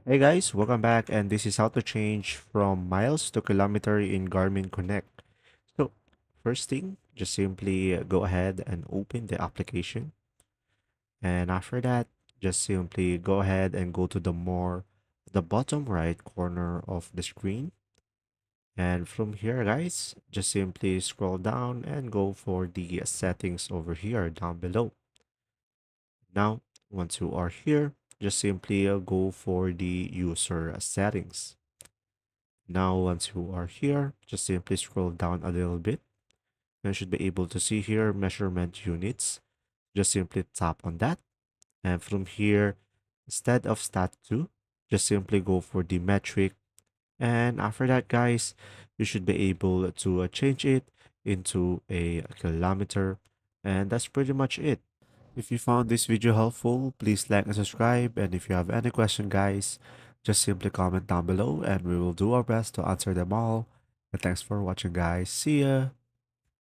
Hey guys, welcome back, and this is how to change from miles to kilometer in Garmin Connect. So, first thing, just simply go ahead and open the application, and after that, just simply go ahead and go to the bottom right corner of the screen. And from here, guys, just simply scroll down and go for the settings over here down below. Now, once you are here, just simply go for the user settings. Now, once you are here, just simply scroll down a little bit and you should be able to see here measurement units. Just simply tap on that. And from here, instead of stat 2, just simply go for the metric. And after that, guys, you should be able to change it into a kilometer. And that's pretty much it. If you found this video helpful, please like and subscribe. And if you have any question, guys, just simply comment down below and we will do our best to answer them all. And thanks for watching, guys. See ya!